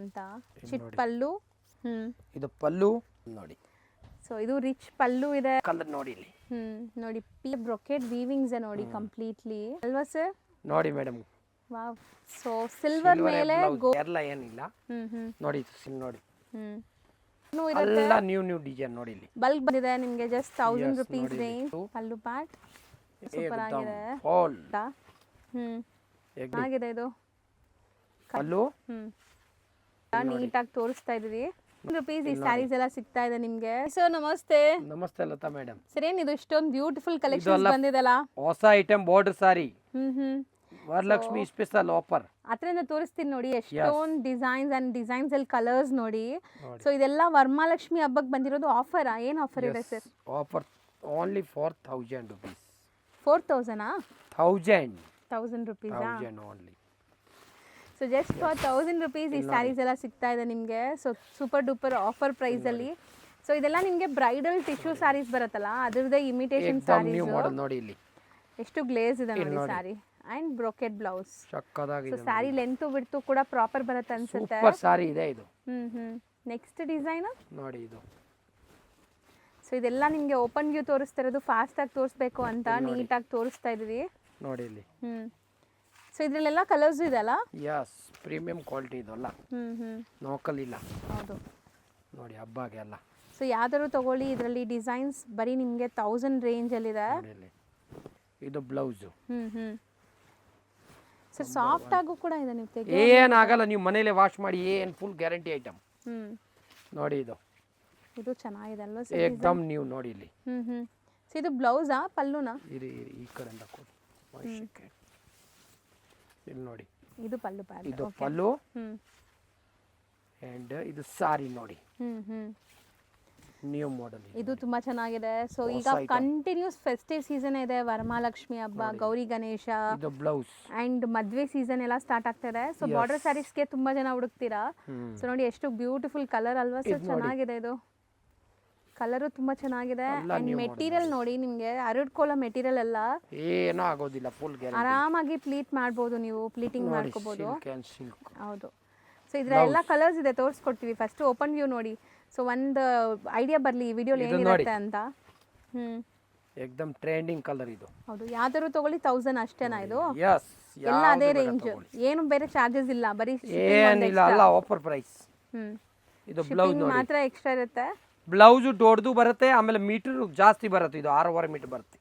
ಅಂತ. ಚಿಟ್ ಪಲ್ಲು. ಇದು ಪಲ್ಲು ನೋಡಿ. ಸೊ ಇದು ರಿಚ್ ಪಲ್ಲು ಇದೆ. ಕಲರ್ ನೋಡಿ ಇಲ್ಲಿ. ನೋಡಿ ಬ್ರೊಕೆಟ್ ವೀವಿಂಗ್ಸ್ ನೋಡಿ ಕಂಪ್ಲೀಟ್ಲಿ ಅಲ್ವಾ ಸರ್? ನೋಡಿ ಮೇಡಮ್. ವಾವ್. ಸೊ ಸಿಲ್ವರ್ ಮೇಲೆ ಎಲ್ಲ ಏನಿಲ್ಲ ನೋಡಿ. ನೋಡಿ ಇರುತ್ತೆ. ಎಲ್ಲ ನ್ಯೂ ಡಿಸೈನ್ ನೋಡಿ ಇಲ್ಲಿ. ಬಲ್ಕ್ ಬಂದಿದೆ ನಿಮಗೆ ಜಸ್ಟ್ 1000 ರೂಪೀಸ್ ರೇಂಜ್. ಪಲ್ಲು ಪ್ಯಾಟ್ ಸೂಪರ್ ಆಗಿದೆ. ಆಗಿದೆ ಇದು ಪಲ್ಲು. ನೀಟಾಗಿ ತೋರಿಸ್ತಾ ಇದೀವಿ. ರೂಪೀಸ್ ಈ ಸ್ಯಾರೀಸ್ ಎಲ್ಲ ಸಿಗ್ತಾ ಇದೆ ನಿಮ್ಗೆ. ಸರ್ ನಮಸ್ತೆ. ನಮಸ್ತೆ ಲತಾ ಮೇಡಮ್. ಸರ್ ಏನಿದು ಇಷ್ಟೊಂದು ಬ್ಯೂಟಿಫುಲ್ ಕಲೆಕ್ಷನ್ ಬಂದಿದೆಲ್ಲ? ಹೊಸ item border sari. Varalakshmi special offer. ಅದ್ರಿಂದ ತೋರಿಸ್ತೀನಿ ನೋಡಿ ಎಷ್ಟೊಂದು ಡಿಸೈನ್ಸ್ ಅಲ್ಲಿ ಕಲರ್ಸ್ ನೋಡಿ. ಸೊ ಇದೆಲ್ಲ ವರಮಹಾಲಕ್ಷ್ಮಿ ಹಬ್ಬಕ್ಕೆ ಬಂದಿರೋದು ಆಫರ್. ಏನ್ ಆಫರ್ ಇದೆ sir? Offer only 4000 rupees. 4000 1000 rupees only. So just for 1000 rupees ಈ ಸ್ಯಾರೀಸ್ ಎಲ್ಲ ಸಿಗ್ತಾ ಇದೆ ನಿಮಗೆ. So super duper offer price ಅಲ್ಲಿ. ಸೊ ಇದೆಲ್ಲ ನಿಮಗೆ ಬ್ರೈಡಲ್ ಟಿಶ್ಯೂ ಸ್ಯಾರೀಸ್ ಬರುತ್ತಲ್ಲ ಅದರದೇ ಇಮಿಟೇಷನ್ ಸ್ಯಾರೀಸ್ ನೋಡಿ ಇಲ್ಲಿ. ಎಷ್ಟು ಗ್ಲೇಸ್ ಇದೆ ನೋಡಿ ಸ್ಯಾರಿ ಅಂಡ್ ಬ್ರೊಕೆಟ್ ಬ್ಲೌಸ್. ಸಕ್ಕತ್ತಾಗಿದೆ. ಸೊ ಸ್ಯಾರಿ ಲೆಂತ್ ಬಿಡ್ತು ಕೂಡ ಪ್ರಾಪರ್ ಬರುತ್ತೆ ಅನ್ಸುತ್ತೆ. ಸೂಪರ್ ಸ್ಯಾರಿ ಇದೆ ಇದು. ನೆಕ್ಸ್ಟ್ ಡಿಸೈನ್ ನೋಡಿ ಇದು. ಸೊ ಇದೆಲ್ಲ ನಿಮಗೆ ಓಪನ್ ವ್ಯೂ ತೋರಿಸ್ತಾ ಇರೋದು. ಫಾಸ್ಟ್ ಆಗಿ ತೋರಿಸ್ಬೇಕು ಅಂತ ನೀಟಾಗಿ ತೋರಿಸ್ತಾ ಇದೀವಿ ನೋಡಿ ಇಲ್ಲಿ. ಸೊ ಇದ್ರಲ್ಲೆಲ್ಲ ಕಲರ್ಸ್ ಇದೆ ಅಲ್ಲ? ಯಸ್, ಪ್ರೀಮಿಯಂ ಕ್ವಾಲಿಟಿ ಇದಲ್ಲ. ಲೋಕಲ್ ಇಲ್ಲ. ಹೌದು ನೋಡಿ ಹಬ್ಬಗೆ ಎಲ್ಲ. ಸೊ ಯಾವ್ದಾದ್ರು ತಗೊಳ್ಳಿ, ಇದರಲ್ಲಿ ಡಿಸೈನ್ಸ್ ಬರೀ ನಿಮಗೆ 1000 ರೇಂಜ್ ಅಲ್ಲಿ ಇದೆ. ಇದು ಬ್ಲೌಸ್. ಸೊ ಸಾಫ್ಟ್ ಆಗು ಕೂಡ ಇದೆ. ನೀವು ಏನಾಗಲ್ಲ, ನೀವು ಮನೇಲೆ ವಾಶ್ ಮಾಡಿ, ಏನು ಫುಲ್ ಗ್ಯಾರಂಟಿ ಐಟಮ್. ನೋಡಿ ಇದು ಚೆನ್ನಾಗಿದೆ ಅಲ್ವಾ ಸರ್? ಏಕದಮ್ ನ್ಯೂ ನೋಡಿ ಇಲ್ಲಿ. ಸೊ ಇದು ಬ್ಲೌಸಾ ಪಲ್ಲುನಾ? ಈ ಕಡೆಯಿಂದ ಕೊಡಿ. ಇಲ್ಲಿ ನೋಡಿ. ಇದು ಪಲ್ಲು ಪ್ಯಾಡ್. ಇದು ಪಲ್ಲು ಅಂಡ್ ಇದು ಸಾರಿ ನೋಡಿ. New model. ಇದು ತುಂಬಾ ಚೆನ್ನಾಗಿದೆ. ಸೊ ಈಗ ಕಂಟಿನ್ಯೂಸ್ ಫೆಸ್ಟಿವ್ ಸೀಸನ್ ಇದೆ. ವರಮಹಾಲಕ್ಷ್ಮಿ ಹಬ್ಬ, ಗೌರಿ ಗಣೇಶ, ಇದು ಬ್ಲೌಸ್ ಅಂಡ್ ಮದ್ವೆ ಸೀಸನ್ ಎಲ್ಲ ಸ್ಟಾರ್ಟ್ ಆಗ್ತಿದೆ. ಸೊ ಬಾರ್ಡರ್ ಸ್ಯಾರೀಸ್ಗೆ ತುಂಬಾ ಜನ ಹುಡುಕ್ತೀರಾ. ಸೊ ನೋಡಿ ಎಷ್ಟು ಬ್ಯೂಟಿಫುಲ್ ಕಲರ್ ಅಲ್ವಾ ಸರ್? ಚೆನ್ನಾಗಿದೆ ಇದು. ಕಲರು ತುಂಬಾ ಚೆನ್ನಾಗಿದೆ. ಅಂಡ್ ಮೆಟೀರಿಯಲ್ ನೋಡಿ, ನಿಮ್ಗೆ ಹರಡ್ಕೊಳ್ಳೋ ಮೆಟೀರಿಯಲ್ ಎಲ್ಲ ಏನೂ ಆಗೋದಿಲ್ಲ. Full guarantee. ಆರಾಮಾಗಿ ಪ್ಲೀಟ್ ಮಾಡ್ಬೋದು, ನೀವು ಪ್ಲೀಟಿಂಗ್ ಮಾಡ್ಕೋಬಹುದು. ಹೌದು. ಸೊ ಇದ್ರೆಲ್ಲ ಕಲರ್ಸ್ ಇದೆ, ತೋರಿಸ್ಕೊಡ್ತೀವಿ. ಫಸ್ಟ್ ಓಪನ್ ವ್ಯೂ ನೋಡಿ. ಸೊ ಒಂದು ಐಡಿಯಾ ಬರಲಿ ಈ ವಿಡಿಯೋಲಿ ಏನಿರುತ್ತೆ ಅಂತ. ಏಕದಮ್ ಟ್ರೆಂಡಿಂಗ್ ಕಲರ್ ಇದು. ಹೌದು. ಯಾವ್ದಾದ್ರು ತಗೊಳ್ಳಿ 1000 ಅಷ್ಟೇನಾ ಇದು? ಯಸ್, ಎಲ್ಲ ಅದೇ ರೇಂಜ್. ಏನು ಬೇರೆ ಚಾರ್ಜಸ್ ಇಲ್ಲ, ಬರೀ ಏನಿಲ್ಲ ಅಲ್ಲ, ಆಫರ್ ಪ್ರೈಸ್. ಇದು ಬ್ಲೌಸ್ ನೋಡಿ ಮಾತ್ರ ಎಕ್ಸ್ಟ್ರಾ ಇರುತ್ತೆ. ಬ್ಲೌಸ್ ದೊಡ್ಡದು ಬರುತ್ತೆ, ಆಮೇಲೆ ಮೀಟರ್ ಜಾಸ್ತಿ ಬರುತ್ತೆ. ಇದು 6.5 ಮೀಟರ್ ಬರುತ್ತೆ.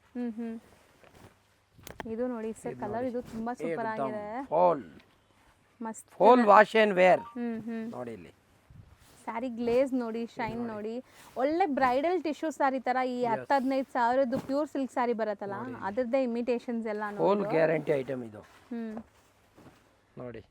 ಇದು ನೋಡಿ ಸರ್, ಕಲರ್ ಇದು ತುಂಬಾ ಸೂಪರ್ ಆಗಿದೆ. ಫುಲ್ ಮಸ್ತ್. ಫುಲ್ ವಾಶ್ ಅಂಡ್ ವೇರ್ ನೋಡಿ ಇಲ್ಲಿ. ಸ್ಯಾರಿ ಗ್ಲೇಸ್ ನೋಡಿ, ಶೈನ್ ನೋಡಿ. ಒಳ್ಳೆ ಬ್ರೈಡಲ್ ಟಿಶ್ಯೂ ಸ್ಯಾರಿ ತರ. ಈ 10-15 ಸಾವಿರದ್ದು ಪ್ಯೂರ್ ಸಿಲ್ಕ್ ಸ್ಯಾರಿ ಬರುತ್ತಲ್ಲ ಅದರದ್ದೇ ಇಮಿಟೇಷನ್ಸ್ ಎಲ್ಲ ನೋಡಿ. ಫುಲ್ ಗ್ಯಾರಂಟಿ ಐಟಮ್ ಇದು ನೋಡಿ.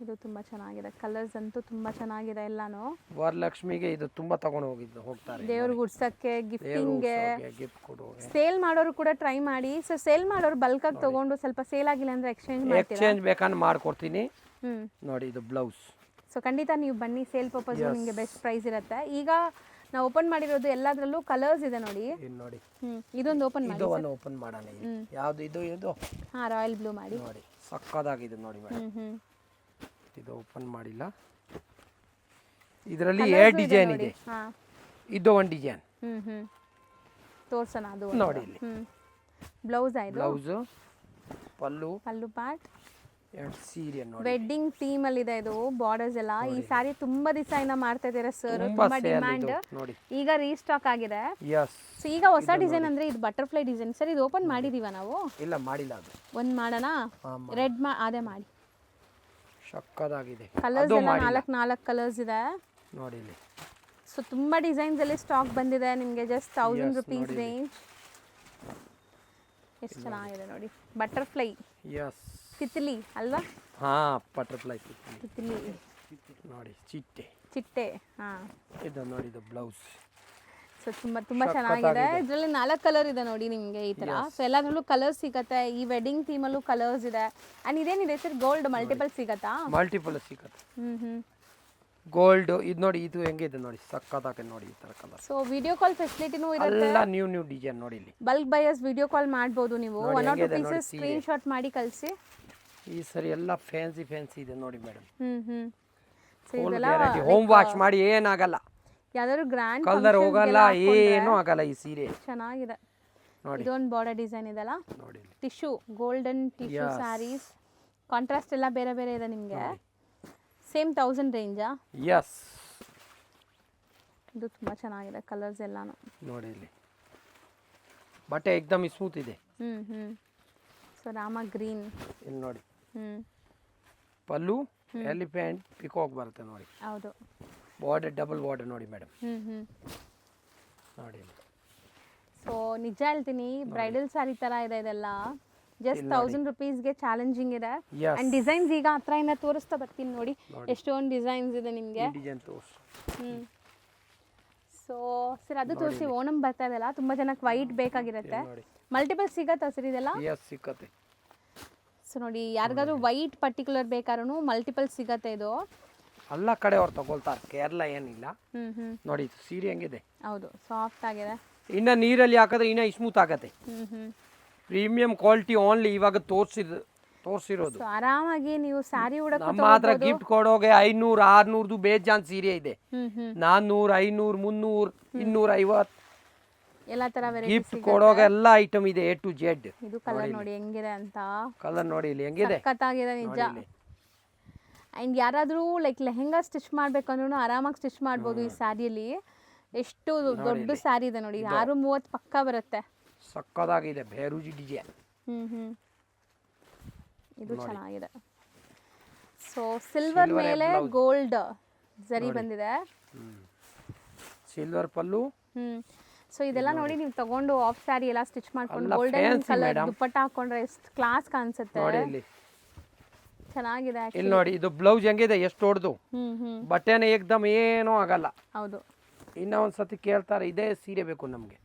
ಇದು ತುಂಬಾ ಚೆನ್ನಾಗಿದೆ. ಕಲರ್ಸ್ ಅಂತೂ ತುಂಬಾ ಚೆನ್ನಾಗಿದೆ ಎಲ್ಲಾನು. ವರಲಕ್ಷ್ಮಿಗೆ ಇದು ತುಂಬಾ ತಗೊಂಡು ಹೋಗ್ತಾರೆ. ದೇವ್ರಿಗೆ ಗುಡ್ಸಕ್ಕೆ, ಗಿಫ್ಟಿಂಗ್ಗೆ, ಗಿಫ್ಟ್ ಕೊಡುವಾಗ. ಸೇಲ್ ಮಾಡೋರು ಕೂಡ ಟ್ರೈ ಮಾಡಿ. ಸೊ ಸೇಲ್ ಮಾಡೋರು ಬಲ್ಕ್ ಆಗಿ ತಗೊಂಡು ಸ್ವಲ್ಪ ಸೇಲ್ ಆಗಿಲ್ಲ ಅಂದ್ರೆ ಎಕ್ಸ್ಚೇಂಜ್ ಮಾಡ್ತೀರಾ? ಎಕ್ಸ್ಚೇಂಜ್ ಬೇಕಂದ್ರೆ ಮಾಡ್ಕೊಡ್ತೀನಿ. ನೋಡಿ ಇದು ಬ್ಲೌಸ್. ಸೊ ಖಂಡಿತ ನೀವು ಬನ್ನಿ, ಸೇಲ್ ಪರ್ಪಸ್ ನಿಮಗೆ ಬೆಸ್ಟ್ ಪ್ರೈಸ್ ಇರುತ್ತೆ. ಈಗ ನಾವು ಓಪನ್ ಮಾಡಿರೋದು ಎಲ್ಲದರಲ್ಲೂ ಕಲರ್ಸ್ ಇದೆ ನೋಡಿ. ನೋಡಿ ಇದೊಂದು ಓಪನ್ ಮಾಡಿ. ಇದೊಂದು ಓಪನ್ ಮಾಡೋಣ. ಯಾವುದು ಇದು? ಇದು ರಾಯಲ್ ಬ್ಲೂ ಮಾಡಿ. ನೋಡಿ ಸಕ್ಕತ್ತಾಗಿದೆ ನೋಡಿ ಮೇಡಮ್. ಇದು ಓಪನ್ ಮಾಡಿಲ್ಲ. ಇದರಲ್ಲಿ 2 ಡಿಸೈನ್ ಇದೆ. ಇದು ಒಂದು ಡಿಸೈನ್ ತೋರ್ಸೋಣ. ಅದು ನೋಡಿ ಇಲ್ಲಿ. ಬ್ಲೌಸ್ ಆಯ್ತು. ಬ್ಲೌಸ್, ಪಲ್ಲು ಪಾರ್ಟ್, ಸೀರೆ ನೋಡಿ. ವೆಡ್ಡಿಂಗ್ ಥೀಮ್ ಅಲ್ಲಿ ಇದೆ ಇದು. ಬಾರ್ಡರ್ಸ್ ಎಲ್ಲ. ಈ ಸಾರಿ ತುಂಬಾ ದಿವಸ ಇಂದ ಮಾಡ್ತಾ ಇದ್ದಾರೆ ಸರ್, ತುಂಬಾ ಡಿಮ್ಯಾಂಡ್. ಈಗ ರೀಸ್ಟಾಕ್ ಆಗಿದೆ. ಸೊ ಈಗ ಹೊಸ ಡಿಸೈನ್ ಅಂದ್ರೆ ಇದು ಬಟರ್ಫ್ಲೈ ಡಿಸೈನ್ ಸರ್. ಇದು ಓಪನ್ ಮಾಡಿದೀವ ನಾವು? ಇಲ್ಲ, ಮಾಡಿಲ್ಲ. ಅದು ಒಂದು ಮಾಡೋಣ. ರೆಡ್ ಅದೇ ಮಾಡಿ. ಸಕ್ಕತ್ತಾಗಿದೆ. ಕಲರ್ಸ್ ಎಲ್ಲ 4 ಕಲರ್ಸ್ ಇದೆ ನೋಡಿ ಇಲ್ಲಿ. ಸೊ ತುಂಬಾ ಡಿಸೈನ್ಸ್ ಅಲ್ಲಿ ಸ್ಟಾಕ್ ಬಂದಿದೆ ನಿಮಗೆ. Just 1000 rupees range. ಎಷ್ಟು ಚೆನ್ನಾಗಿದೆ ನೋಡಿ. ಬಟರ್ಫ್ಲೈ. ಯಸ್, ತಿತ್ಲಿ ಅಲ್ವಾ? ಹಾ, ಬಟರ್ಫ್ಲೈ ತಿತ್ಲಿ ನೋಡಿ. ಚಿಟ್ಟೆ. ಹಾ, ಇದು ನೋಡಿ. ಇದು ಬ್ಲೌಸ್. ಸೊ ತುಂಬಾ ಚೆನ್ನಾಗಿದೆ. ಇದರಲ್ಲಿ 4 ಕಲರ್ ಇದೆ ನೋಡಿ ನಿಮಗೆ ಈ ತರ. ಸೊ ಎಲ್ಲದರಲ್ಲೂ ಕಲರ್ಸ್ ಸಿಗತ್ತೆ. ಈ ವೆಡ್ಡಿಂಗ್ ಥೀಮ್ ಅಲ್ಲೂ ಕಲರ್ಸ್ ಇದೆ. ಅಂಡ್ ಇದೇನಿದೆ ಸರ್, ಗೋಲ್ಡ್ ಮಲ್ಟಿಪಲ್ ಸಿಗತ್ತಾ? ಮಲ್ಟಿಪಲ್ ಸಿಗತ್ತೆ. ಗೋಲ್ಡ್ ಇದು ನೋಡಿ. ಇದು ಹೆಂಗಿದೆ ನೋಡಿ, ಸಕ್ಕತ್ತಾಗಿದೆ ನೋಡಿ ಈ ತರ ಕಲರ್. ಸೊ ವಿಡಿಯೋ ಕಾಲ್ ಫೆಸಿಲಿಟಿನೂ ಇರುತ್ತೆ. ಎಲ್ಲ ನ್ಯೂ ಡಿಸೈನ್ ನೋಡಿ ಇಲ್ಲಿ. ಬಲ್ಕ್ ಬೈಯರ್ಸ್ ವಿಡಿಯೋ ಕಾಲ್ ಮಾಡಬಹುದು ನೀವು. 1 or 2 ಪೀಸಸ್ ಸ್ಕ್ರೀನ್ ಶಾಟ್ ಮಾಡಿ ಕಳಿಸಿ. ಈ ಸರಿ ಎಲ್ಲ ಫ್ಯಾನ್ಸಿ ಇದೆ ನೋಡಿ ಮೇಡಮ್. ಸೊ ಇದೆಲ್ಲ ಹೋಮ್ ವಾಶ್ ಮಾಡಿ ಏನಾಗಲ್ಲ, ಯಾವ್ದಾದ್ರು ಗ್ರ್ಯಾಂಡ್ ಕಲರ್ ಹೋಗಲ್ಲ, ಏನೂ ಆಗಲ್ಲ ಈ ಸೀರೆ. ಚೆನ್ನಾಗಿದೆ. ನೋಡಿ ಇದೊಂದು ಬಾರ್ಡರ್ ಡಿಸೈನ್ ಇದೆಲ್ಲ, ನೋಡಿ tissue golden tissue saris, contrast ಎಲ್ಲ ಬೇರೆ ಬೇರೆ ಇದೆ ನಿಮಗೆ. ಸೇಮ್ 1000 ರೇಂಜಾ? ಯಸ್. ಇದು ತುಂಬ ಚೆನ್ನಾಗಿದೆ ಕಲರ್ಸ್ ಎಲ್ಲಾನು. ನೋಡಿ ಇಲ್ಲಿ ಬಟ್ಟೆ ಏಕದಮ್ ಸ್ಮೂತ್ ಇದೆ. So Rama green. ಇಲ್ಲಿ ನೋಡಿ ಪಲ್ಲು ಎಲಿಫೆಂಟ್ ಪಿಕಾಕ್ ಬರುತ್ತೆ ನೋಡಿ. ಹೌದು. ಬಾರ್ಡರ್ ಡಬಲ್ ಬಾರ್ಡರ್ ನೋಡಿ ಮೇಡಮ್. ನೋಡಿ ಇಲ್ಲಿ. ಸೊ ನಿಜ ಹೇಳ್ತೀನಿ, ಬ್ರೈಡಲ್ ಸ್ಯಾರಿ ತರ ಇದೆ ಇದೆಲ್ಲ. ಜಸ್ಟ್ 1000 ರುಪೀಸ್ಗೆ ಚಾಲೆಂಜಿಂಗ್ ಇದೆ. ಅಂಡ್ ಡಿಸೈನ್ಸ್ ಈಗ ಹತ್ರದಿಂದ ತೋರಿಸ್ತಾ ಬರ್ತೀನಿ ನೋಡಿ, ಎಷ್ಟೊಂದು ಡಿಸೈನ್ಸ್ ಇದೆ ನಿಮಗೆ. ಸೊ ಸರ್ ಅದು ತೋರಿಸಿ, ಓಣಂ ಬರ್ತಾ ಇದೆಲ್ಲ, ತುಂಬ ಜನಕ್ಕೆ ವೈಟ್ ಬೇಕಾಗಿರುತ್ತೆ. ಮಲ್ಟಿಪಲ್ ಸಿಗತ್ತಾ ಸರ್ ಇದೆಲ್ಲ? ಸಿಕ್ಕತ್ತೆ. ಸೊ ನೋಡಿ, ಯಾರಿಗಾದ್ರೂ ವೈಟ್ ಪರ್ಟಿಕ್ಯುಲರ್ ಬೇಕಾದ್ರೂ ಮಲ್ಟಿಪಲ್ ಸಿಗತ್ತೆ ಇದು. ಎಲ್ಲ ಕಡೆ ಅವ್ರು ತಗೊಳ್ತಾರೆ, ಕೇರಳ ಏನಿಲ್ಲ. ನೋಡಿ ಸೀರೆ ಹೆಂಗಿದೆ. ಹೌದು, ಸಾಫ್ಟ್ ಆಗಿದೆ. ಇನ್ನು ನೀರಲ್ಲಿ ಹಾಕಿದ್ರೆ ಇನ್ನೂ ಸ್ಮೂತ್ ಆಗತ್ತೆ. ಪ್ರೀಮಿಯಂ ಕ್ವಾಲಿಟಿ ಓನ್ಲಿ ಇವಾಗ ತೋರಿಸಿರೋದು. ಆರಾಮಾಗಿ ನೀವು ಸ್ಯಾರಿ ಉಡಕ್ಕೆ ನಮ್ಮ ಹತ್ರ ಗಿಫ್ಟ್ ಕೊಡೋಗೆ 500 600 ಬೇಜಾನ್ ಸೀರೆ ಇದೆ. 400 500 300 250 ಎಲ್ಲ ತರ ಗಿಫ್ಟ್ ಕೊಡೋಗೆ ಎಲ್ಲ ಐಟಮ್ ಇದೆ, A to Z. ಇದು ಕಲರ್ ನೋಡಿ ಹೆಂಗಿದೆ ಅಂತ. ಕಲರ್ ನೋಡಿ ಇಲ್ಲಿ ಹೆಂಗಿದೆ, ಸಖತ್ತಾಗಿದೆ ನಿಜ. ಅಂಡ್ ಯಾರಾದ್ರೂ ಲೈಕ್ ಲೆಹೆಂಗಾ ಸ್ಟಿಚ್ ಮಾಡ್ಬೇಕಂದ್ರೂ ಆರಾಮಾಗಿ ಸ್ಟಿಚ್ ಮಾಡ್ಬೋದು ಈ ಸ್ಯಾರಿಯಲ್ಲಿ. ಎಷ್ಟು ದೊಡ್ಡ ಸ್ಯಾರಿ ಇದೆ ನೋಡಿ, 630 ಪಕ್ಕ ಬರುತ್ತೆ. ಸಕ್ಕದಾಗಿದೆ ಬೇರೂಜಿ ಡಿಸೈನ್. ಇದು ಚೆನ್ನಾಗಿದೆ. ಸೊ ಸಿಲ್ವರ್ ಮೇಲೆ ಗೋಲ್ಡ್ ಜರಿ ಬಂದಿದೆ. ಸಿಲ್ವರ್ ಪಲ್ಲು. ಸೊ ಇದೆಲ್ಲ ನೋಡಿ, ನೀವು ತಗೊಂಡು ಆಫ್ ಸ್ಯಾರಿ ಎಲ್ಲ ಸ್ಟಿಚ್ ಮಾಡ್ಕೊಂಡು ಗೋಲ್ಡನ್ ಕಲರ್ ದುಪ್ಪಟ್ಟ ಹಾಕೊಂಡ್ರೆ ಎಷ್ಟು ಕ್ಲಾಸ್ ಕಾಣಿಸುತ್ತೆ. ಚೆನ್ನಾಗಿದೆ. ಇಲ್ಲಿ ನೋಡಿ, ಇದು ಬ್ಲೌಸ್ ಹೆಂಗಿದೆ, ಎಷ್ಟು ಹೊಡೆದು ಬಟ್ಟೆನ ಏಕದಮ್ ಏನೂ ಆಗಲ್ಲ. ಹೌದು. ಇನ್ನ ಒಂದ್ಸತಿ ಕೇಳ್ತಾರೆ ಇದೇ ಸೀರೆ ಬೇಕು ನಮ್ಗೆ,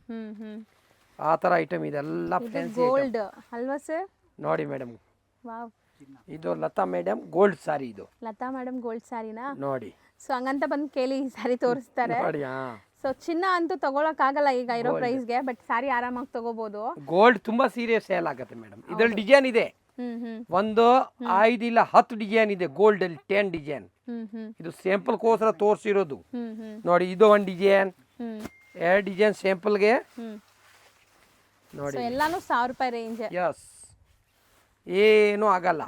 ಆ ತರ ಐಟಮ್ ಇದೆಲ್ಲ ಫ್ಯಾನ್ಸಿ ಗೋಲ್ಡ್ ಅಲ್ವಾ ಸರ್? ನೋಡಿ ಮೇಡಮ್, ವಾವ್, ಇದು ಲತಾ ಮೇಡಮ್ ಗೋಲ್ಡ್ ಸಾರಿ. ಇದು ಲತಾ ಮೇಡಮ್ ಗೋಲ್ಡ್ ಸ್ಯಾರಿನಾ? ನೋಡಿ. ಸೊ ಹಂಗಂತ ಬಂದು ಕೇಳಿ ಈ ಸ್ಯಾರಿ ತೋರಿಸ್ತಾರೆ. ನೋಡಿ. ಸೊ ಚಿನ್ನ ಅಂತೂ ತಗೊಳಕ್ ಆಗಲ್ಲ ಈಗ ಇರೋ ಪ್ರೈಸ್ಗೆ, ಬಟ್ ಸ್ಯಾರಿ ಆರಾಮಾಗಿ ತಗೋಬಹುದು. ಗೋಲ್ಡ್ ತುಂಬಾ ಸೀರೆ ಸೇಲ್ ಆಗುತ್ತೆ ಮೇಡಮ್. ಇದ್ರಲ್ಲಿ ಡಿಸೈನ್ ಇದೆ, ಒಂದು 5 ಇಲ್ಲ 10 ಡಿಸೈನ್ ಇದೆ. ಗೋಲ್ಡ್ ಅಲ್ಲಿ 10 ಡಿಸೈನ್. ಇದು ಸ್ಯಾಂಪಲ್ ಕೋಸ್ಕರ ತೋರಿಸಿರೋದು. ನೋಡಿ, ಇದು ಒಂದು ಡಿಸೈನ್, 2 ಡಿಸೈನ್ ಸ್ಯಾಂಪಲ್ಗೆ. ನೋಡಿ ಎಲ್ಲಾನು 1000 ರೂಪಾಯಿ ರೇಂಜ್. ಯಸ್, ಏನು ಆಗಲ್ಲ.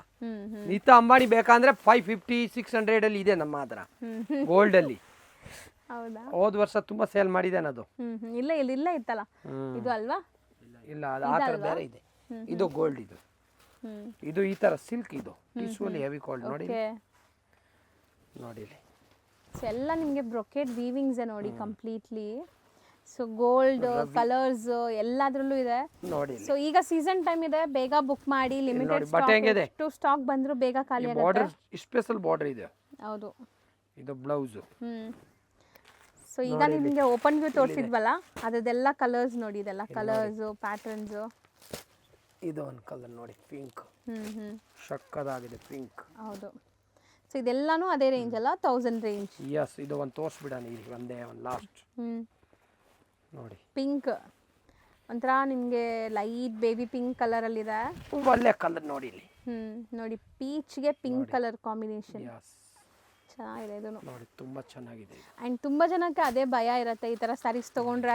ನೀತಾ ಅಂಬಾನಿ ಬೇಕಂದ್ರೆ 550 600 ಅಲ್ಲಿ ಇದೆ ನಮ್ಮ ಹತ್ರ ಗೋಲ್ಡ್ ಅಲ್ಲಿ. ಹೌದಾ? ಹೋದ ವರ್ಷ ತುಂಬಾ ಸೇಲ್ ಮಾಡಿದ್ದೇನೆ ಅದು. ಇಲ್ಲ ಇಲ್ಲ ಇಲ್ಲ ಇತ್ತಲ್ಲ ಇದು ಅಲ್ವಾ? ಇಲ್ಲ, ಅದು ಆ ತರ ಬೇರೆ ಇದೆ. ಇದು ಗೋಲ್ಡ್. ಇದು ಈ ತರ ಸಿಲ್ಕ್. ಇದು ಟಿಶ್ಯೂಲಿ ಹೆವಿ ಗೋಲ್ಡ್. ನೋಡಿ ನೋಡಿ. ಸೊ ಎಲ್ಲ ನಿಮಗೆ ಬ್ರೊಕೆಟ್ ವೀವಿಂಗ್ಸ್ ನೋಡಿ ಕಂಪ್ಲೀಟ್ಲಿ. ಸೊ ಗೋಲ್ಡ್ ಕಲರ್ಸ್ ಎಲ್ಲಾದ್ರಲ್ಲೂ ಇದೆ ನೋಡಿ. ಸೊ ಈಗ ಸೀಸನ್ ಟೈಮ್ ಇದೆ, ಬೇಗ ಬುಕ್ ಮಾಡಿ. ಲಿಮಿಟೆಡ್ ಸ್ಟಾಕ್ ಬಂದ್ರು ಬೇಗ ಖಾಲಿ ಆಗುತ್ತೆ. ಬಾರ್ಡರ್ ಸ್ಪೆಷಲ್ ಬಾರ್ಡರ್ ಇದೆ. ಹೌದು. ಇದು ಬ್ಲೌಸ್. ಸೊ ಈಗ ನಿಮಗೆ ಓಪನ್ ವ್ಯೂ ತೋರಿಸಿದ್ವಲ್ಲ, ಅದೆಲ್ಲ ಕಲರ್ಸ್ ನೋಡಿ. ಇದೆಲ್ಲ ಕಲರ್ಸ್ ಪ್ಯಾಟರ್ನ್ಸ್. ಇದು ಒಂದು ಕಲರ್ ನೋಡಿ, ಪಿಂಕ್. ಸಕ್ಕದಾಗಿದೆ ಪಿಂಕ್. ಹೌದು. ಸೊ ಇದೆಲ್ಲಾನು ಅದೇ ರೇಂಜ್ ಅಲ್ಲ, 1000 ರೇಂಜ್. ಯಸ್. ಇದು ಒಂದು ತೋರಿಸ್ಬಿಡೋಣ ಇಲ್ಲಿ, ಒಂದೇ ಒಂದು ಲಾಸ್ಟ್. ನೋಡಿ ಪಿಂಕ್ ಒಂಥರ ನಿಮಗೆ ಲೈಟ್ ಬೇಬಿ ಪಿಂಕ್ ಕಲರ್ ಅಲ್ಲಿ ಇದೆ. ಒಳ್ಳೆ ಕಲರ್ ನೋಡಿ ಇಲ್ಲಿ. ನೋಡಿ, ಪೀಚ್ಗೆ ಪಿಂಕ್ ಕಲರ್ ಕಾಂಬಿನೇಷನ್. ಯಸ್, ಚೆನ್ನಾಗಿದೆ ಇದು ನೋಡಿ, ತುಂಬಾ ಚೆನ್ನಾಗಿದೆ. ಅಂಡ್ ತುಂಬಾ ಜನಕ್ಕೆ ಅದೇ ಭಯ ಇರುತ್ತೆ, ಈ ತರ ಸ್ಯಾರೀಸ್ ತಗೊಂಡ್ರೆ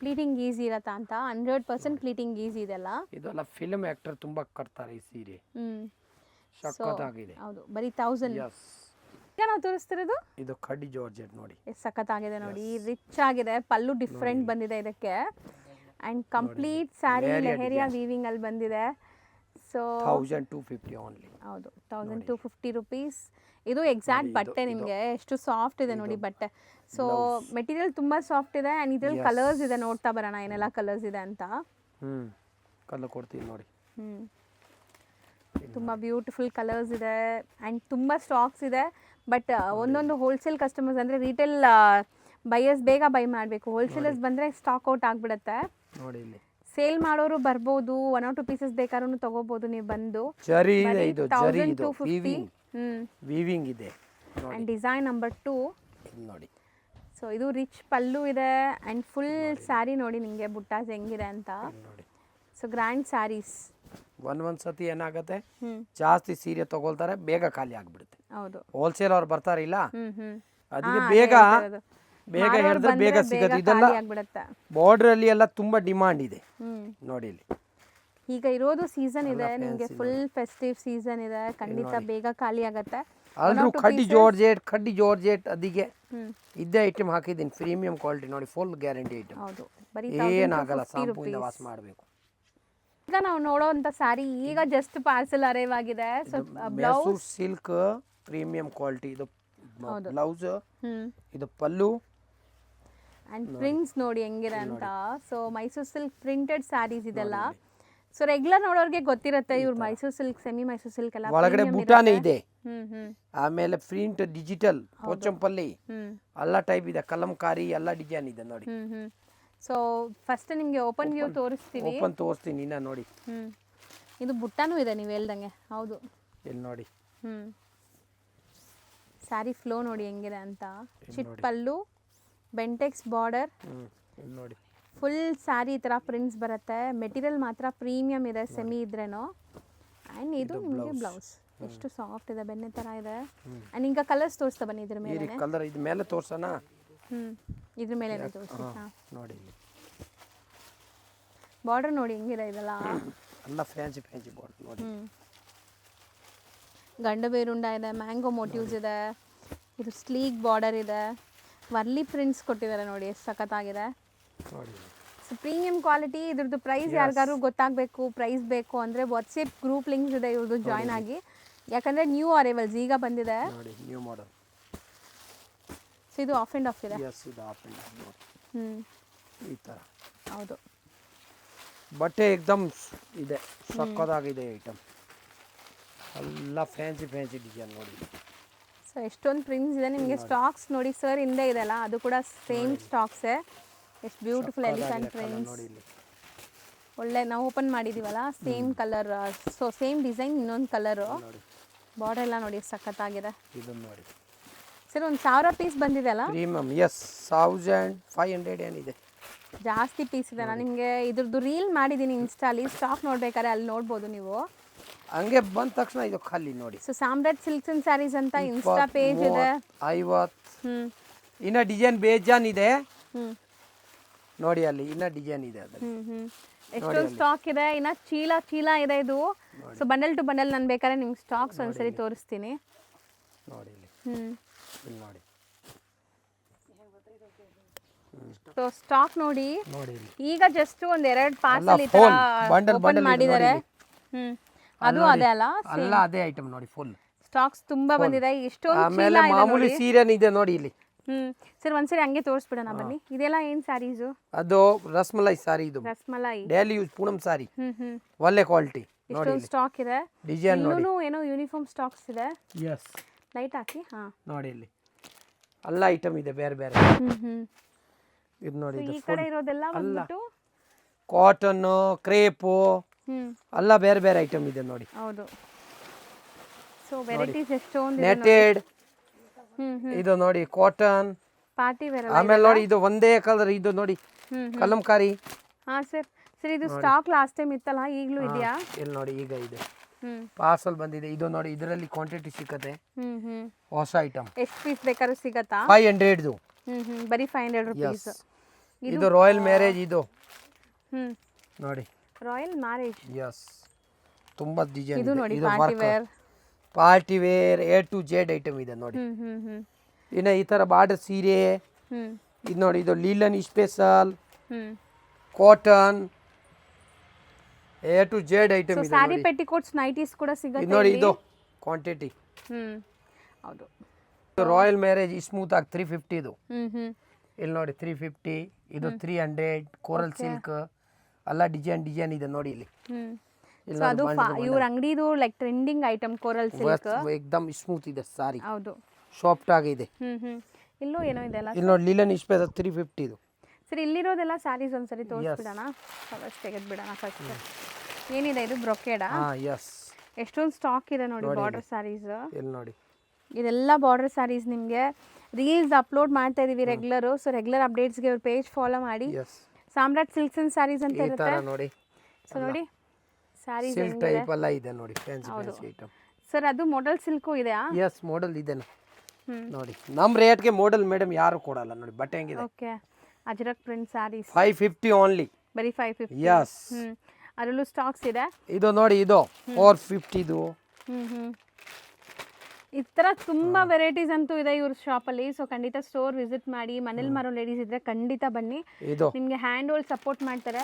ಪ್ಲೀಟಿಂಗ್ ಈಸಿ ಇರತ್ತಾ ಅಂತ. 100% ಪ್ಲೀಟಿಂಗ್ ಈಸಿ ಇದೆಲ್ಲ. ಇದೆಲ್ಲ ಫಿಲ್ಮ್ ಆಕ್ಟರ್ ತುಂಬಾ ಕಟ್ತಾರೆ ಈ ಸೀರೆ. ಸಕ್ಕತ್ತಾಗಿದೆ. ಹೌದು, ಬರೀ 1000. ಯಸ್. ಈಗ ನಾವು ತೋರಿಸ್ತಿರೋದು ಇದು ಕಡ್ಡಿ ಜಾರ್ಜೆಟ್ ನೋಡಿ, ಎಷ್ಟು ಸಖತ್ತಾಗಿದೆ ನೋಡಿ. ರಿಚ್ ಆಗಿದೆ, ಪಲ್ಲು ಡಿಫ್ರೆಂಟ್ ಬಂದಿದೆ ಇದಕ್ಕೆ. And complete sari leheriya weaving ಅಲ್ಲಿ ಬಂದಿದೆ. So 1250 only. ಹೌದು, 1250 ರುಪೀಸ್. ಇದು ಎಕ್ಸಾಕ್ಟ್ ಬಟ್ಟೆ ನಿಮಗೆ ಎಷ್ಟು ಸಾಫ್ಟ್ ಇದೆ ನೋಡಿ ಬಟ್ಟೆ. ಸೊ ಮೆಟೀರಿಯಲ್ ತುಂಬಾ ಸಾಫ್ಟ್ ಇದೆ. ಅಂಡ್ ಇದ್ರಲ್ಲಿ ಕಲರ್ಸ್ ಇದೆ, ನೋಡ್ತಾ ಬರೋಣ ಏನೆಲ್ಲ ಕಲರ್ಸ್ ಇದೆ ಅಂತ. ಕಲರ್ ಕೊಡ್ತೀನಿ ನೋಡಿ. ತುಂಬ ಬ್ಯೂಟಿಫುಲ್ ಕಲರ್ಸ್ ಇದೆ ಆ್ಯಂಡ್ ತುಂಬ ಸ್ಟಾಕ್ಸ್ ಇದೆ. ಬಟ್ ಒಂದೊಂದು ಹೋಲ್ಸೇಲ್ ಕಸ್ಟಮರ್ಸ್ ಅಂದರೆ ರಿಟೇಲ್ ಬೈಯರ್ಸ್ ಬೇಗ ಬೈ ಮಾಡಬೇಕು. ಹೋಲ್ಸೇಲರ್ಸ್ ಬಂದರೆ ಸ್ಟಾಕ್ ಔಟ್ ಆಗಿಬಿಡುತ್ತೆ. ನೋಡಿ ಇಲ್ಲಿ ಸೇಲ್ ಮಾಡೋರು ಬರ್ಬೋದು, 1 or 2 ಪೀಸಸ್ ಬೇಕಾದ್ರೂ ತಗೋಬೋದು ನೀವು ಬಂದು. ಜರಿ ಇದೆ, ಇದು ಜರಿ, ಇದು 1250. ವೀವಿಂಗ್ ಇದೆ. ಆ್ಯಂಡ್ ಡಿಸೈನ್ ನಂಬರ್ 2 ನೋಡಿ. ಸೊ ಇದು ರಿಚ್ ಪಲ್ಲು ಇದೆ ಆ್ಯಂಡ್ ಫುಲ್ ಸ್ಯಾರಿ ನೋಡಿ ನಿಮಗೆ ಬುಟ್ಟಾಸ್ ಹೆಂಗಿದೆ ಅಂತ. So grand saris. ಒಂದ್ಸತಿ ಏನಾಗುತ್ತೆ, ಜಾಸ್ತಿ ಸೀರೆ ತಗೊಳ್ತಾರೆ, ಬೇಗ ಖಾಲಿ ಆಗಿಬಿಡುತ್ತೆ. ಹೌದು ಹೋಲ್ಸೇಲ್ ಅವ್ರು ಬರ್ತಾರಿಲ್ಲ, ಹ್ಮ್ ಅದಕ್ಕೆ ಹಾ, ಬೇಗ ಅದೇ ಬೇಗ ಮಾರೋರು ಹೇಳಿದ್ರೆ ಬಂದ್ರೆ ಬೇಗ ಸಿಗೋದು. ಇದೆಲ್ಲ ಖಾಲಿ ಆಗ್ಬಿಡತ್ತೆ. ಬಾರ್ಡರ್ ಅಲ್ಲಿ ಎಲ್ಲ ತುಂಬಾ ಡಿಮಾಂಡ್ ಇದೆ ನೋಡಿ ಇಲ್ಲಿ. ಈಗ ಇರೋದು ಸೀಸನ್ ಇದೆ ನಿಮಗೆ, ಫುಲ್ ಫೆಸ್ಟಿವ್ ಸೀಸನ್ ಇದೆ, ಖಂಡಿತ ಬೇಗ ಖಾಲಿ ಆಗತ್ತೆ. ಆಲ್ರೂ ಕಡ್ಡಿ ಜಾರ್ಜೆಟ್ ಅದಕ್ಕೆ ಇದ್ದೇ ಐಟಮ್ ಹಾಕಿದ್ದೀನಿ, ಪ್ರೀಮಿಯಂ ಕ್ವಾಲಿಟಿ ನೋಡಿ, ಫುಲ್ ಗ್ಯಾರಂಟಿ ಐಟಮ್, ಹೌದು ಬರೀ ಏನಾಗಲ್ಲ, ಶಾಂಪೂಯಿಂದ ವಾಶ್ ಮಾಡಬೇಕು. ಈಗ ನಾವು ನೋಡೋಂಥ ಸ್ಯಾರಿ ಈಗ ಜಸ್ಟ್ ಪಾರ್ಸಲ್ ಅರೈವ್ ಆಗಿದೆ. So Mysuru silk premium quality, ಇದು ಬ್ಲೌಸ್, ಇದು ಪಲ್ಲು ಅಂಡ್ ಪ್ರಿಂಟ್ಸ್ ನೋಡಿ ಹೆಂಗಿದೆ ಅಂತ. So Mysuru silk printed saris ಇದೆಲ್ಲ. ಸೊ ರೆಗ್ಯುಲರ್ ನೋಡೋರಿಗೆ ಗೊತ್ತಿರುತ್ತೆ ಇವ್ರು Mysuru silk, semi Mysuru silk ಎಲ್ಲ ಒಳಗಡೆ ಬುಟಾನೆ ಇದೆ, ಹ್ಮ್ ಆಮೇಲೆ ಪ್ರಿಂಟ್ ಡಿಜಿಟಲ್ ಪೋಚಂಪಲ್ಲಿ ಎಲ್ಲ ಟೈಪ್ ಇದೆ, ಕಲಂಕಾರಿ ಎಲ್ಲ ಡಿಸೈನ್ ಇದೆ ನೋಡಿ. ಸೊ ಫಸ್ಟ್ ನಿಮಗೆ ಓಪನ್ ವ್ಯೂ ತೋರಿಸ್ತೀವಿ. ಓಪನ್ ತೋರಿಸ್ತೀನಿ ಇನ್ನ ನೋಡಿ. ಇದು ಬುಟ್ಟಾನೂ ಇದೆ ನೀವು ಹೇಳ್ದಂಗೆ, ಹೌದು ಇಲ್ಲಿ ನೋಡಿ. ಸ್ಯಾರಿ ಫ್ಲೋ ನೋಡಿ ಹೆಂಗಿದೆ ಅಂತ. ಚಿಟ್ ಪಲ್ಲು, ಬೆಂಟೆಕ್ಸ್ ಬಾರ್ಡರ್, ಇಲ್ಲಿ ನೋಡಿ. ಫುಲ್ ಸ್ಯಾರಿ ಈ ಥರ ಪ್ರಿಂಟ್ಸ್ ಬರುತ್ತೆ. ಮೆಟೀರಿಯಲ್ ಮಾತ್ರ ಪ್ರೀಮಿಯಮ್ ಇದೆ, ಸೆಮಿ ಇದ್ರೇನು. ಆ್ಯಂಡ್ ಇದು ನಿಮಗೆ ಬ್ಲೌಸ್ ಎಷ್ಟು ಸಾಫ್ಟ್ ಇದೆ, ಬೆನ್ನೆ ಥರ ಇದೆ. ಆ್ಯಂಡ್ ಈಗ ಕಲರ್ಸ್ ತೋರಿಸ್ತಾ ಬನ್ನಿ ಇದ್ರ ಮೇಲೆ. ಕಲರ್ ಇದ್ರ ಮೇಲೆ ತೋರ್ಸೋಣ. ಇದ್ರ ಮೇಲೆ ತೋರಿಸಿ. ನೋಡಿ ಬಾರ್ಡರ್ ನೋಡಿ ಹೆಂಗಿದೆ ಇದೆಲ್ಲ, ಎಲ್ಲ ಫ್ಯಾನ್ಸಿ ಬಾರ್ಡರ್ ನೋಡಿ. ಗಂಡ ಬೇರುಂಡ ಇದೆ, ಮ್ಯಾಂಗೋ ಮೋಟಿವ್ಸ್ ಇದೆ, ಇದು ಸ್ಲೀಕ್ ಬಾರ್ಡರ್ ಇದೆ, ವರ್ಲಿ ಪ್ರಿಂಟ್ಸ್ ಕೊಟ್ಟಿದ್ದಾರೆ ನೋಡಿ, ಎಷ್ಟು ಸಖತ್ತಾಗಿದೆ. So premium quality. ಇದ್ರದ್ದು ಪ್ರೈಸ್ ಯಾರಿಗಾರು ಗೊತ್ತಾಗಬೇಕು, ಪ್ರೈಸ್ ಬೇಕು ಅಂದರೆ ವಾಟ್ಸಪ್ ಗ್ರೂಪ್ ಲಿಂಕ್ಸ್ ಇದೆ ಇವ್ರದ್ದು, ಜಾಯ್ನ್ ಆಗಿ. ಯಾಕಂದರೆ ನ್ಯೂ ಅರೈವಲ್ಸ್ ಈಗ ಬಂದಿದೆ. New model. ಸೊ ಇದು ಆಫ್ ಆ್ಯಂಡ್ ಆಫ್ ಇದೆ. ಈ ಥರ ಹೌದು, ಬಟ್ಟೆ ಎಕ್ದಮ್ ಇದೆ, ಸಕ್ಕತ್ತಾಗಿದೆ ಐಟಮ್, ಎಲ್ಲ ಫ್ಯಾನ್ಸಿ ಡಿಸೈನ್ ನೋಡಿ. ಸೊ ಎಷ್ಟೊಂದು ಪ್ರಿಂಟ್ಸ್ ಇದೆ ನಿಮಗೆ. ಸ್ಟಾಕ್ಸ್ ನೋಡಿ ಸರ್ ಹಿಂದೆ ಇದೆಲ್ಲ, ಅದು ಕೂಡ ಸೇಮ್ ಸ್ಟಾಕ್ಸೇ. ಎಷ್ಟು ಬ್ಯೂಟಿಫುಲ್ ಎಲಿಫೆಂಟ್ ಪ್ರಿಂಟ್ಸ್, ಒಳ್ಳೆ ನಾವು ಓಪನ್ ಮಾಡಿದ್ದೀವಲ್ಲ same colour, so same design ಇನ್ನೊಂದು ಕಲರು. ಬಾರ್ಡರ್ ಎಲ್ಲ ನೋಡಿ ಸಖತ್ತಾಗಿದೆ. ಇದನ್ನು ನೋಡಿ ಸರ್, ಒಂದು 1000 ಪೀಸ್ ಬಂದಿದೆ ಅಲ್ಲ? ಪ್ರೀಮಿಯಂ, ಎಸ್, 1500 ಏನಿದೆ, ಜಾಸ್ತಿ ಪೀಸ್ ಇದೆ. ನಾನು ನಿಮಗೆ ಇದ್ರದ್ದು ರೀಲ್ ಮಾಡಿದ್ದೀನಿ ಇನ್ಸ್ಟಾಲಿ, ಸ್ಟಾಕ್ ನೋಡ್ಬೇಕಾದ್ರೆ ಅಲ್ಲಿ ನೋಡ್ಬೋದು ನೀವು. ಹಂಗೆ ಬಂದ ತಕ್ಷಣ ಇದು ಖಾಲಿ ನೋಡಿ. So Samrat silks and saris ಅಂತ ಇನ್ಸ್ಟಾ ಪೇಜ್ ಇದೆ. 50 ಇನ್ನ ಡಿಸೈನ್ ಬೇಜಾನ್ ಇದೆ ನೋಡಿ, ಅಲ್ಲಿ ಇನ್ನ ಡಿಸೈನ್ ಇದೆ. ಎಷ್ಟೊಂದು ಸ್ಟಾಕ್ ಇದೆ, ಇನ್ನ ಚೀಲ ಇದೆ ಇದು. ಸೊ ಬಂಡಲ್ ಟು ಬಂಡಲ್ ನಾನು ಬೇಕಾದ್ರೆ ನಿಮ್ಗೆ ಸ್ಟಾಕ್ಸ್ ಒಂದ್ಸರಿ ತೋರಿಸ್ತೀನಿ ನೋಡಿ. ನೋಡಿ ಸೊ ಸ್ಟಾಕ್ ನೋಡಿ. ಈಗ ಜಸ್ಟ್ ಒಂದ್ 2 ಪಾರ್ಸಲ್ ಈ ತರ ಓಪನ್ ಮಾಡಿದ್ದಾರೆ. ಅದು ಅದೇ ಅಲ್ಲ, ಅಲ್ಲ ಅದೇ ಐಟಮ್ ನೋಡಿ. ಫುಲ್ ಸ್ಟಾಕ್ಸ್ ತುಂಬಾ ಬಂದಿದೆ. ಎಷ್ಟೊಂದು ಆಮೇಲೆ ಮಾಮೂಲಿ ಸೀರೆ ಇದೆ ನೋಡಿ ಇಲ್ಲಿ. ಸರ್ ಒಂದ್ಸರಿ ಹಂಗೆ ತೋರಿಸ್ಬಿಡೋಣ ಬನ್ನಿ. ಇದೆಲ್ಲ ಏನ್ ಸ್ಯಾರೀಸು? ಅದು ರಸ್ಮಲೈ ಸಾರಿ, ಇದು ರಸ್ಮಲೈ ಡೈಲಿ ಯೂಸ್ ಪೂನಂ ಸಾರಿ, ಒಳ್ಳೆ ಕ್ವಾಲಿಟಿ ನೋಡಿ. ಇಷ್ಟೊಂದು ಸ್ಟಾಕ್ ಇದೆ. ಡಿಸೈನ್ ನೋಡಿ, ಏನೋ ಯೂನಿಫಾರ್ಮ್ ಸ್ಟಾಕ್ಸ್ ಇದೆ. ಎಸ್, ಲೈಟ್ ಹಾಕಿ. ನೋಡಿ ಇಲ್ಲಿ ಎಲ್ಲ ಐಟಮ್ ಇದೆ ಬೇರೆ ಬೇರೆ. ಇದು ನೋಡಿ, ಈ ಕಡೆ ಇರೋದೆಲ್ಲ ಬಂದ್ಬಿಟ್ಟು ಕಾಟನ್, ಕ್ರೇಪು ಎಲ್ಲ ಬೇರೆ ಬೇರೆ ಐಟಮ್ ಇದೆ ನೋಡಿ. ಹೌದು. ಸೊ ವೆರೈಟೀಸ್ ಎಷ್ಟೊಂದು ಇದೆ. ನೆಟೆಡ್ ಇದು ನೋಡಿ, ಕಾಟನ್, ಪಾರ್ಟಿ ವೇರ್. ಆಮೇಲೆ ನೋಡಿ ಇದು ಒಂದೇ ಕಲರ್, ಇದು ನೋಡಿ ಕಲಂಕಾರಿ. ಹಾ ಸರ್, ಇದು ಸ್ಟಾಕ್ ಲಾಸ್ಟ್ ಟೈಮ್ ಇತ್ತಲ್ಲ, ಈಗಲೂ ಇದೆಯಾ? ಇಲ್ಲಿ ನೋಡಿ, ಈಗ ಇದೆ, ಪಾರ್ಸಲ್ ಬಂದಿದೆ. ಇದು ನೋಡಿ, ಇದರಲ್ಲಿ ಕ್ವಾಂಟಿಟಿ ಸಿಗುತ್ತೆ, ಹೊಸ ಐಟಮ್. ಎಷ್ಟು ಪೀಸ್ ಬೇಕಾದ್ರೂ ಸಿಗತ್ತಾ? 500 ಬರೀ 500 ರೂಪೀಸ್. ಇದು ರಾಯಲ್ ಮ್ಯಾರೇಜ್, ಇದು ನೋಡಿ ರಾಯಲ್ ಮ್ಯಾರೇಜ್. ಎಸ್, ತುಂಬಾ ಡಿಸೈನ್ ಇದು ಇದೆ. ನೋಡಿ ಇದು party wear A to Z item ಇದೆ ನೋಡಿ. ಇನ್ನು ಈ ತರ ಬಾರ್ಡರ್ ಸೀರೆ, ಇದು ನೋಡಿ, ಇದು ಲೀಲನ್ special cotton A to Z item ಇದೆ. ಸ್ಯಾರಿ ಪೆಟಿಕೋಟ್ಸ್, ನೈಟೀಸ್ ಕೂಡ ಸಿಗುತ್ತೆ ನೋಡಿ. ಇದು ಕ್ವಾಂಟಿಟಿ. ಹೌದು. ರಾಯಲ್ ಮ್ಯಾರೇಜ್ ಸ್ಮೂತ್ ಆಗಿ 350 ಇದು. ಇಲ್ಲಿ ನೋಡಿ 350, ಇದು 300. ಕೋರಲ್ ಸಿಲ್ಕ್ ಎಲ್ಲ ಡಿಸೈನ್ ಇದೆ ನೋಡಿ ಇಲ್ಲಿ. ಅದು ಇವ್ರ ಅಂಗಡಿದು like trending item, coral silk. ಏಕದಮ್ ಸ್ಮೂತ್ ಇದೆ ಸಾರಿ. ಹೌದು, ಸಾಫ್ಟ್ ಆಗಿದೆ. ಇಲ್ಲೂ ಏನೋ ಇದೆ ಅಲ್ಲ. ಇಲ್ಲಿ ನೋಡಿ, ಲೀಲನ್ ಸ್ಪೆಷಲ್ 350 ಇದು. ಸರಿ, ಇಲ್ಲಿರೋದೆಲ್ಲ ಸ್ಯಾರೀಸ್ ಒಂದ್ಸರಿ ತೋರಿಸ್ಬಿಡೋಣ. First ತೆಗೆದ್ಬಿಡೋಣ first. ಏನಿದೆ ಇದು? ಬ್ರೊಕೇಡಾ? ಎಸ್, ಎಷ್ಟೊಂದು ಸ್ಟಾಕ್ ಇದೆ ನೋಡಿ. ಬಾರ್ಡರ್ ಸ್ಯಾರೀಸ್ ಇಲ್ಲಿ ನೋಡಿ, ಇದೆಲ್ಲ ಬಾರ್ಡರ್ ಸ್ಯಾರೀಸ್. ನಿಮಗೆ ರೀಲ್ಸ್ ಅಪ್ಲೋಡ್ ಮಾಡ್ತಾ ಇದೀವಿ ರೆಗ್ಯುಲರು. ಸೊ ರೆಗ್ಯುಲರ್ ಅಪ್ಡೇಟ್ಸ್ಗೆ ಇವ್ರ ಪೇಜ್ ಫಾಲೋ ಮಾಡಿ. ಸಾಮ್ರಾಟ್ ಸಿಲ್ಕ್ಸ್ ಅಂಡ್ ಸ್ಯಾರೀಸ್ ಅಂತ ಇರುತ್ತೆ ನೋಡಿ. ಸೊ ನೋಡಿ ಸ್ಯಾರೀಸ್ ಸಿಲ್ಕ್ ಟೈಪ್ ಎಲ್ಲ ಇದೆ ನೋಡಿ, ಫ್ಯಾನ್ಸಿ ಐಟಮ್. ಸರ್ ಅದು ಮಾಡೆಲ್ ಸಿಲ್ಕು ಇದೆಯಾ? ಎಸ್ ಮಾಡೆಲ್ ಇದೆನಾ ನೋಡಿ, ನಮ್ಮ ರೇಟ್ಗೆ ಮಾಡೆಲ್ ಮೇಡಮ್ ಯಾರು ಕೊಡಲ್ಲ ನೋಡಿ. ಬಟ್ಟೆ ಹೆಂಗಿದೆ. Okay, Ajrakh print saris 550 only. ಬರೀ 550. ಎಸ್, ಅದರಲ್ಲೂ ಸ್ಟಾಕ್ಸ್ ಇದೆ. ಇದು ನೋಡಿ, ಇದು 450 ಇದು. ಈ ಥರ ತುಂಬ ವೆರೈಟೀಸ್ ಅಂತೂ ಇದೆ ಇವ್ರ ಶಾಪಲ್ಲಿ. ಸೊ ಖಂಡಿತ ಸ್ಟೋರ್ ವಿಸಿಟ್ ಮಾಡಿ. ಮನೇಲಿ ಮಾರೋ ಲೇಡೀಸ್ ಇದ್ರೆ ಖಂಡಿತ ಬನ್ನಿ, ಇದು ನಿಮಗೆ ಹ್ಯಾಂಡ್ ಹೋಲ್ಡ್ ಸಪೋರ್ಟ್ ಮಾಡ್ತಾರೆ.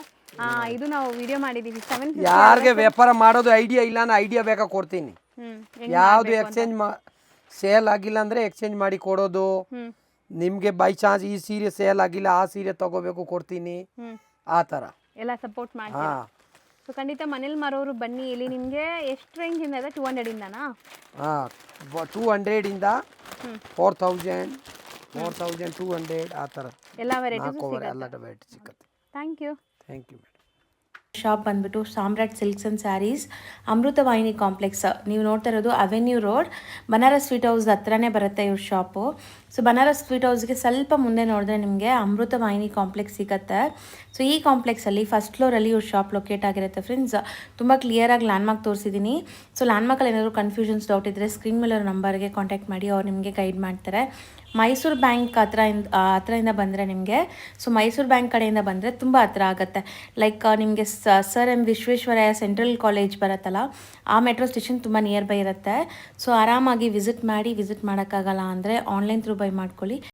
ಇದು ನಾವು ವಿಡಿಯೋ ಮಾಡಿದ್ದೀವಿ 750. ಯಾರಿಗೆ ವ್ಯಾಪಾರ ಮಾಡೋದು ಐಡಿಯಾ ಇಲ್ಲ, ನಾನು ಐಡಿಯಾ ಬೇಕಾ ಕೊಡ್ತೀನಿ. ಯಾವುದು ಎಕ್ಸ್ಚೇಂಜ್ ಸೇಲ್ ಆಗಿಲ್ಲ ಅಂದರೆ ಎಕ್ಸ್ಚೇಂಜ್ ಮಾಡಿ ಕೊಡೋದು. ನಿಮಗೆ ಬೈ ಚಾನ್ಸ್ ಈ ಸೀರೆ ಸೇಲ್ ಆಗಿಲ್ಲ, ಆ ಸೀರೆ ತಗೋಬೇಕು ಕೊಡ್ತೀನಿ, ಆ ಥರ ಎಲ್ಲ ಸಪೋರ್ಟ್ ಮಾಡ್ತೀರಾ. ಸೊ ಖಂಡಿತ ಮನೇಲಿ ಮಾರೋರು ಬನ್ನಿ. ಇಲ್ಲಿ ನಿಮಗೆ ಎಷ್ಟು ರೇಂಜಿಂದ ಇದೆ? 200 ಇಂದನಾ? 200 ಇಂದ 4000, 4200 ಆ ಥರ ಎಲ್ಲ ವೆರೈಟೀಸ್ ಎಲ್ಲ ವೆರೈಟಿ ಸಿಗುತ್ತೆ. Thank you. Thank you madam. Shop ಬಂದ್ಬಿಟ್ಟು Samrat silks and sarees, Amritavahini complex. ನೀವು ನೋಡ್ತಾ ಇರೋದು avenue road, Banaras sweet house ಹತ್ರನೇ ಬರುತ್ತೆ ಇವ್ರ ಶಾಪು. ಸೊ ಬನಾರಸ್ ಸ್ವೀಟ್ ಹೌಸ್ಗೆ ಸ್ವಲ್ಪ ಮುಂದೆ ನೋಡಿದ್ರೆ ನಿಮಗೆ ಅಮೃತವಾಹಿನಿ ಕಾಂಪ್ಲೆಕ್ಸ್ ಸಿಗುತ್ತೆ. ಸೊ ಈ ಕಾಂಪ್ಲೆಕ್ಸಲ್ಲಿ ಫಸ್ಟ್ ಫ್ಲೋರಲ್ಲಿ ಇವ್ರ ಶಾಪ್ ಲೊಕೇಟ್ ಆಗಿರುತ್ತೆ ಫ್ರೆಂಡ್ಸ್. ತುಂಬ ಕ್ಲಿಯರಾಗಿ ಲ್ಯಾಂಡ್ಮಾರ್ಕ್ ತೋರಿಸಿದ್ದೀನಿ. ಸೊ ಲ್ಯಾಂಡ್ಮಾರ್ಕಲ್ಲಿ ಏನಾದರೂ ಕನ್ಫ್ಯೂಷನ್ಸ್ ಡೌಟ್ ಇದ್ದರೆ ಸ್ಕ್ರೀನ್ ಮೇಲೆ ನಂಬರ್ಗೆ ಕಾಂಟ್ಯಾಕ್ಟ್ ಮಾಡಿ, ಅವ್ರು ನಿಮಗೆ ಗೈಡ್ ಮಾಡ್ತಾರೆ. ಮೈಸೂರು ಬ್ಯಾಂಕ್ ಹತ್ರದಿಂದ ಬಂದರೆ ನಿಮಗೆ, ಸೊ ಮೈಸೂರು ಬ್ಯಾಂಕ್ ಕಡೆಯಿಂದ ಬಂದರೆ ತುಂಬ ಹತ್ರ ಆಗುತ್ತೆ. ಲೈಕ್ ನಿಮಗೆ sir M Visvesvaraya central college ಬರುತ್ತಲ್ಲ, ಆ ಮೆಟ್ರೋ ಸ್ಟೇಷನ್ ತುಂಬ ನಿಯರ್ ಬೈ ಇರುತ್ತೆ. ಸೊ ಆರಾಮಾಗಿ ವಿಸಿಟ್ ಮಾಡೋಕ್ಕಾಗಲ್ಲ ಅಂದರೆ ಆನ್ಲೈನ್ ಥ್ರೂ ಬೈ ಮಾಡ್ಕೊಳ್ಳಿ.